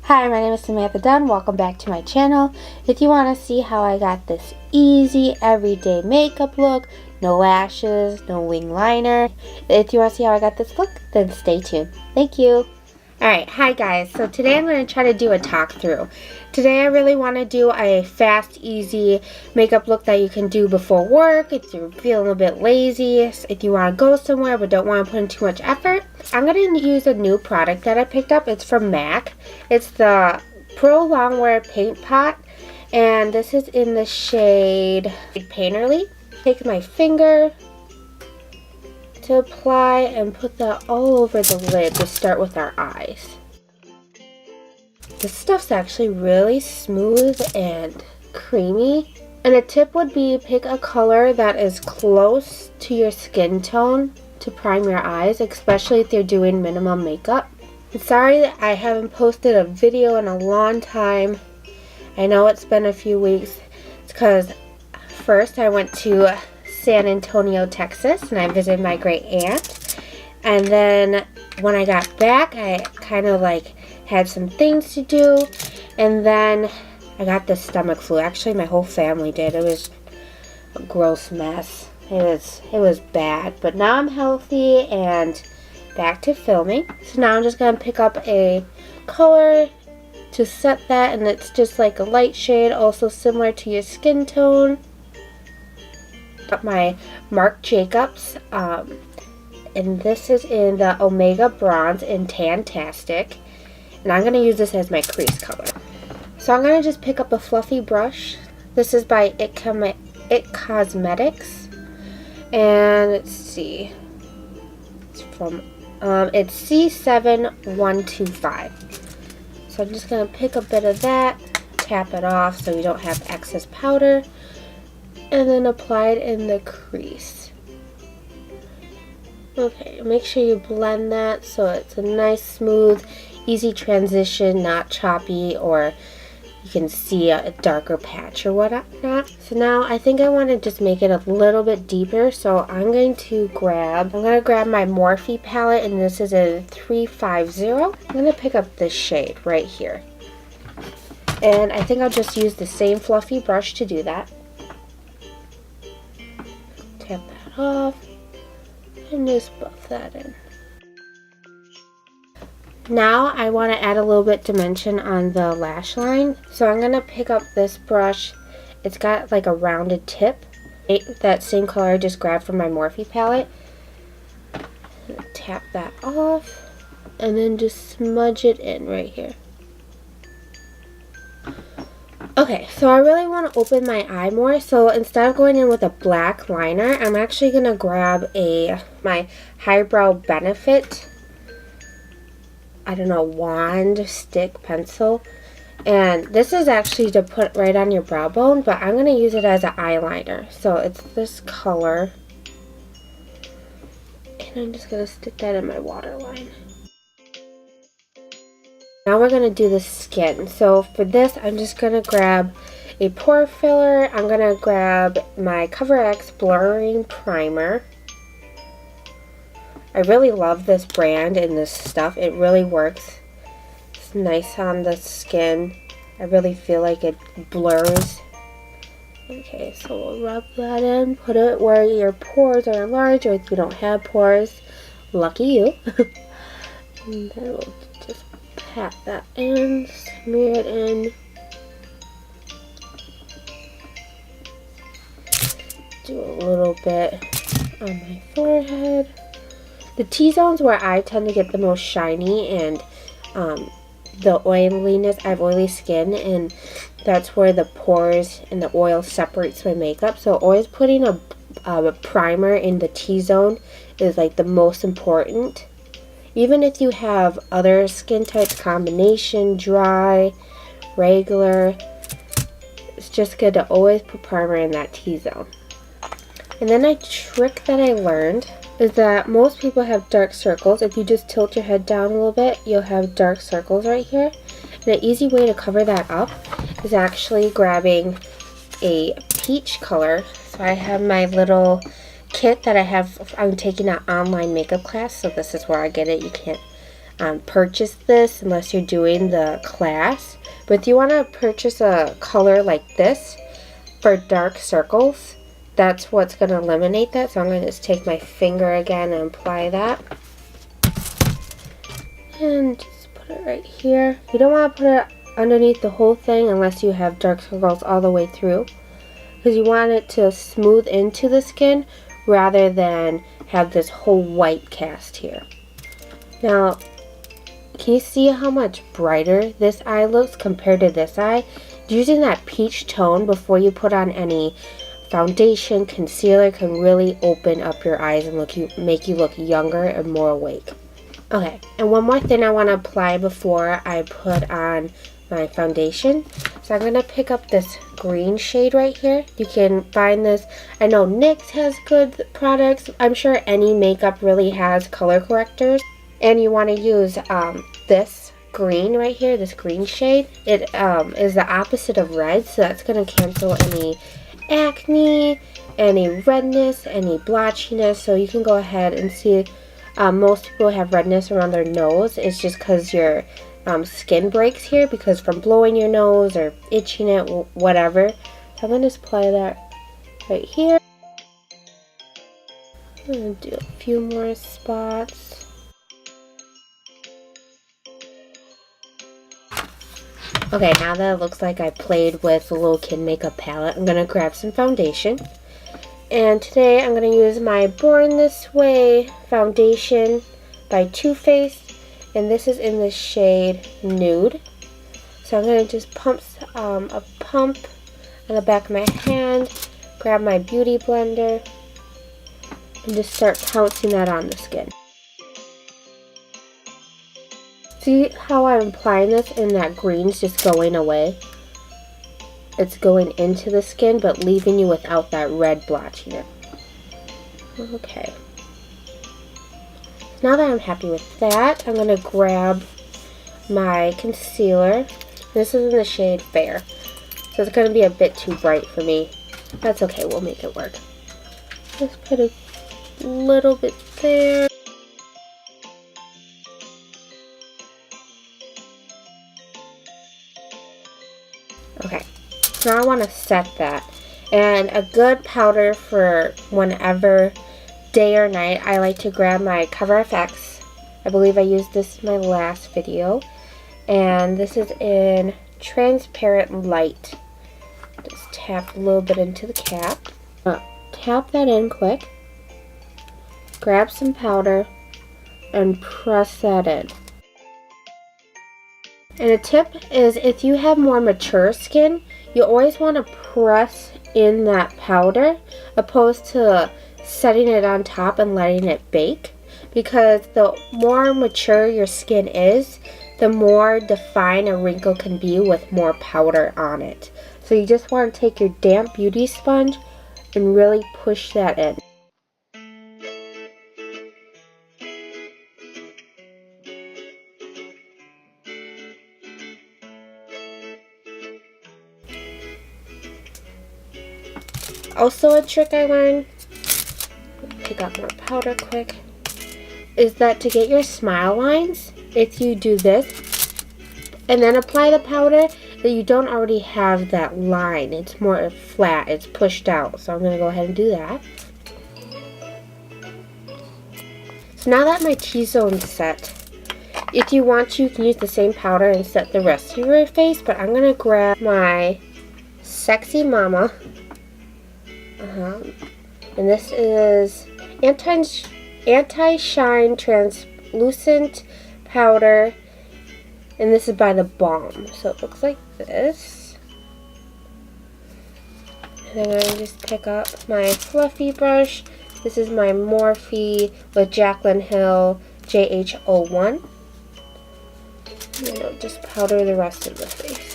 Hi, my name is Samantha Dunn. Welcome back to my channel. If you want to see how I got this easy everyday makeup look, no lashes, no wing liner. If you want to see how I got this look, then stay tuned. Thank you. Alright, hi guys. So today I'm going to try to do a talk through. Today I really want to do a fast, easy makeup look that you can do before work, if you're feeling a bit lazy, if you want to go somewhere but don't want to put in too much effort. I'm going to use a new product that I picked up. It's from MAC. It's the Pro Longwear Paint Pot, and this is in the shade Painterly. Take my finger to apply and put that all over the lid to start with our eyes. This stuff's actually really smooth and creamy. And a tip would be pick a color that is close to your skin tone to prime your eyes, especially if you're doing minimum makeup. I'm sorry that I haven't posted a video in a long time. I know it's been a few weeks. It's because first I went to San Antonio, Texas, and I visited my great aunt. And then when I got back, I kind of had some things to do, and then I got this stomach flu. Actually, my whole family did. It was a gross mess. It was bad, but now I'm healthy and back to filming. So now I'm just gonna pick up a color to set that, and it's just like a light shade, also similar to your skin tone. Got my Marc Jacobs, and this is in the Omega Bronze in Tantastic, and I'm gonna use this as my crease color. So I'm gonna just pick up a fluffy brush. This is by It Cosmetics. And let's see, it's from it's C7125. So I'm just gonna pick a bit of that, tap it off so we don't have excess powder, and then apply it in the crease. Okay, make sure you blend that so it's a nice, smooth, easy transition, not choppy, or you can see a darker patch or whatnot. So now I think I want to just make it a little bit deeper, so I'm going to grab my Morphe palette, and this is a 350. I'm going to pick up this shade right here. And I think I'll just use the same fluffy brush to do that. Tap that off and just buff that in. Now I want to add a little bit dimension on the lash line, so I'm going to pick up this brush. It's got like a rounded tip, that same color I just grabbed from my Morphe palette. Tap that off and then just smudge it in right here. Okay, so I really want to open my eye more, so instead of going in with a black liner, I'm actually going to grab my Highbrow Benefit, I don't know, wand, stick, pencil. And this is actually to put right on your brow bone, but I'm going to use it as an eyeliner. So it's this color. And I'm just going to stick that in my waterline. Now we're going to do the skin. So for this, I'm just going to grab a pore filler. I'm going to grab my CoverX Blurring Primer. I really love this brand and this stuff. It really works. It's nice on the skin. I really feel like it blurs. Okay, so we'll rub that in. Put it where your pores are enlarged, or if you don't have pores, lucky you. And then we'll just pat that in, smear it in. Do a little bit on my forehead. The T-zone's where I tend to get the most shiny and the oiliness. I have oily skin, and that's where the pores and the oil separates my makeup. So always putting a primer in the T-zone is like the most important. Even if you have other skin types, combination, dry, regular, it's just good to always put primer in that T-zone. And then a trick that I learned is that most people have dark circles. If you just tilt your head down a little bit, you'll have dark circles right here. And an easy way to cover that up is actually grabbing a peach color. So I have my little kit that I'm taking an online makeup class, so this is where I get it. You can't purchase this unless you're doing the class. But if you want to purchase a color like this for dark circles, that's what's going to eliminate that. So I'm going to just take my finger again and apply that. And just put it right here. You don't want to put it underneath the whole thing unless you have dark circles all the way through, because you want it to smooth into the skin rather than have this whole white cast here. Now, can you see how much brighter this eye looks compared to this eye? Using that peach tone before you put on any foundation, concealer can really open up your eyes and make you look younger and more awake. Okay, and one more thing I want to apply before I put on my foundation. So I'm going to pick up this green shade right here. You can find this. I know NYX has good products. I'm sure any makeup really has color correctors. And you want to use this green right here, this green shade. It is the opposite of red, so that's going to cancel any acne, any redness, any blotchiness. So you can go ahead and see most people have redness around their nose. It's just because your skin breaks here because from blowing your nose or itching it, whatever. So I'm going to just apply that right here. I'm going to do a few more spots. Okay, now that it looks like I played with the Little Kid Makeup palette, I'm going to grab some foundation. And today I'm going to use my Born This Way foundation by Too Faced. And this is in the shade Nude. So I'm going to just pump a pump on the back of my hand, grab my beauty blender, and just start pouncing that on the skin. See how I'm applying this and that green's just going away? It's going into the skin but leaving you without that red blotchiness. Okay. Now that I'm happy with that, I'm going to grab my concealer. This is in the shade Fair. So it's going to be a bit too bright for me. That's okay, we'll make it work. Just put a little bit there. Okay, so now I want to set that. And a good powder for whenever, day or night, I like to grab my Cover FX. I believe I used this in my last video. And this is in Transparent Light. Just tap a little bit into the cap. Tap that in quick. Grab some powder and press that in. And a tip is if you have more mature skin, you always want to press in that powder opposed to setting it on top and letting it bake, because the more mature your skin is, the more defined a wrinkle can be with more powder on it. So you just want to take your damp beauty sponge and really push that in. Also a trick I learned, pick up more powder quick, is that to get your smile lines, if you do this and then apply the powder, that you don't already have that line. It's more flat, it's pushed out. So I'm going to go ahead and do that. So now that my T-zone's set, if you want to, you can use the same powder and set the rest of your face, but I'm going to grab my Sexy Mama. And this is Anti-Shine Translucent Powder. And this is by The Balm. So it looks like this. And then I just pick up my fluffy brush. This is my Morphe with Jaclyn Hill JH01. And then I'll just powder the rest of the face.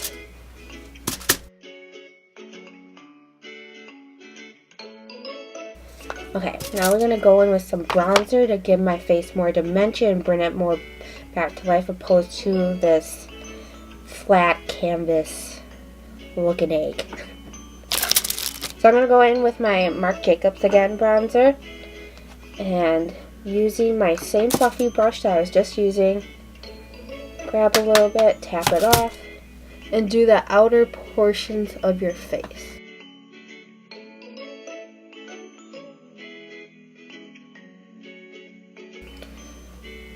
Okay, now we're going to go in with some bronzer to give my face more dimension and bring it more back to life opposed to this flat canvas looking egg. So I'm going to go in with my Marc Jacobs again bronzer and using my same fluffy brush that I was just using, grab a little bit, tap it off, and do the outer portions of your face.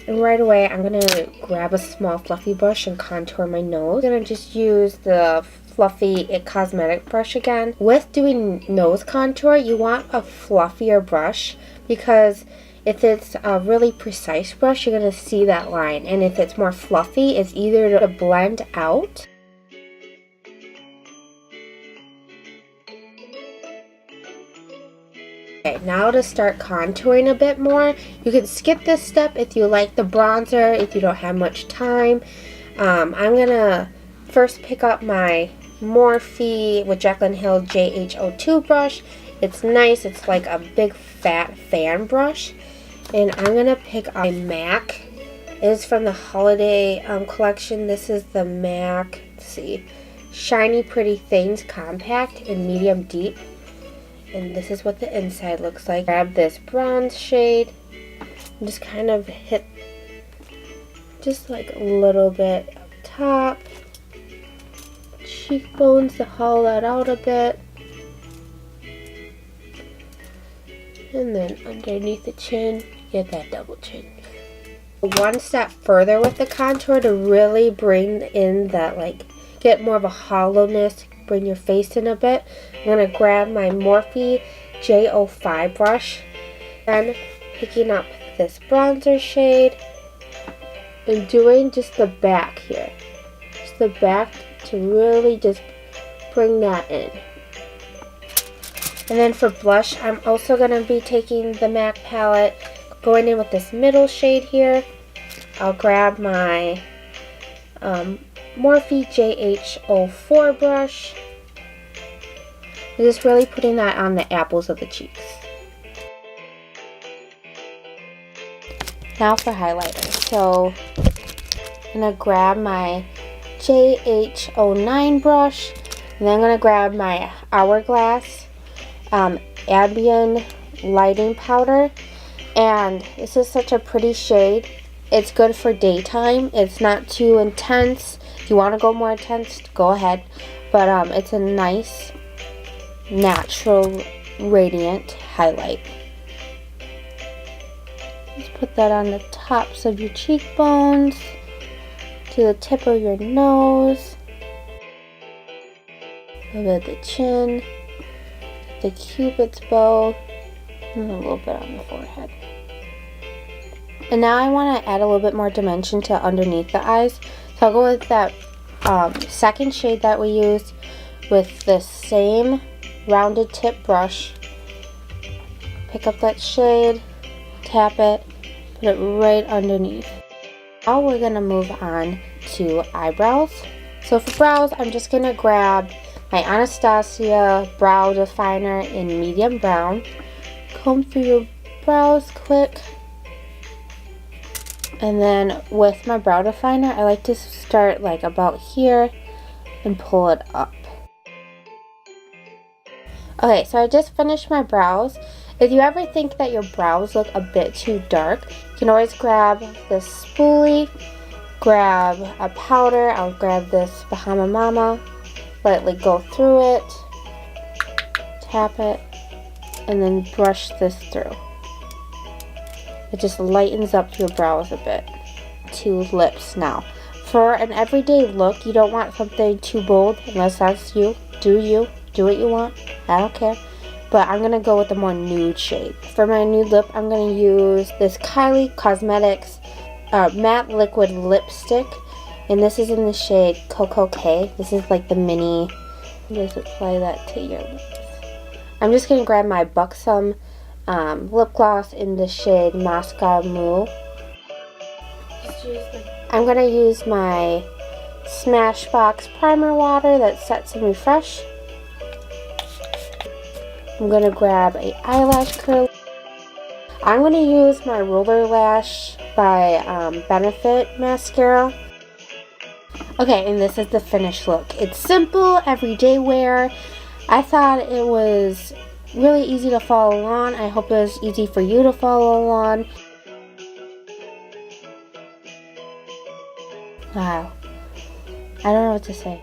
And right away, I'm going to grab a small fluffy brush and contour my nose. I'm going to just use the fluffy It Cosmetic brush again. With doing nose contour, you want a fluffier brush because if it's a really precise brush, you're going to see that line. And if it's more fluffy, it's either to blend out Okay, now to start contouring a bit more, you can skip this step if you like the bronzer, if you don't have much time. I'm going to first pick up my Morphe with Jaclyn Hill JH02 brush. It's nice, it's like a big fat fan brush. And I'm going to pick up my MAC. It is from the holiday collection. This is the MAC, let's see, Shiny Pretty Things Compact in medium deep. And this is what the inside looks like. Grab this bronze shade and just kind of hit just like a little bit up top. Cheekbones to hollow that out a bit. And then underneath the chin, get that double chin. One step further with the contour to really bring in that, like, get more of a hollowness, bring your face in a bit. I'm going to grab my Morphe J05 brush and picking up this bronzer shade and doing just the back here. Just the back to really just bring that in. And then for blush, I'm also going to be taking the MAC palette, going in with this middle shade here. I'll grab my Morphe JH04 brush. I'm just really putting that on the apples of the cheeks. Now for highlighter. So I'm going to grab my JH09 brush, and then I'm going to grab my Hourglass Ambient Lighting Powder. And this is such a pretty shade. It's good for daytime. It's not too intense. If you want to go more intense, go ahead. But it's a nice, natural, radiant highlight. Just put that on the tops of your cheekbones, to the tip of your nose, a little bit of the chin, the cupid's bow, and a little bit on the forehead. And now I want to add a little bit more dimension to underneath the eyes. So I'll go with that second shade that we used with the same rounded tip brush. Pick up that shade, tap it, put it right underneath. Now we're going to move on to eyebrows. So for brows, I'm just going to grab my Anastasia brow definer in medium brown. Comb through your brows quick. And then with my brow definer, I like to start like about here and pull it up. Okay, so I just finished my brows. If you ever think that your brows look a bit too dark, you can always grab this spoolie, grab a powder. I'll grab this Bahama Mama, lightly go through it, tap it, and then brush this through. It just lightens up your brows a bit. To lips now. For an everyday look, you don't want something too bold unless that's you. Do what you want. I don't care. But I'm going to go with a more nude shade. For my nude lip, I'm going to use this Kylie Cosmetics matte liquid lipstick. And this is in the shade Cocoa K. This is like the mini. Just apply that to your lips. I'm just going to grab my Buxom lip gloss in the shade Moscow Mule. I'm going to use my Smashbox primer water that sets and refresh. I'm going to grab a eyelash curl. I'm going to use my Roller Lash by Benefit mascara. Okay, and this is the finished look. It's simple, everyday wear. I thought it was really easy to follow along. I hope it was easy for you to follow along. Wow. I don't know what to say.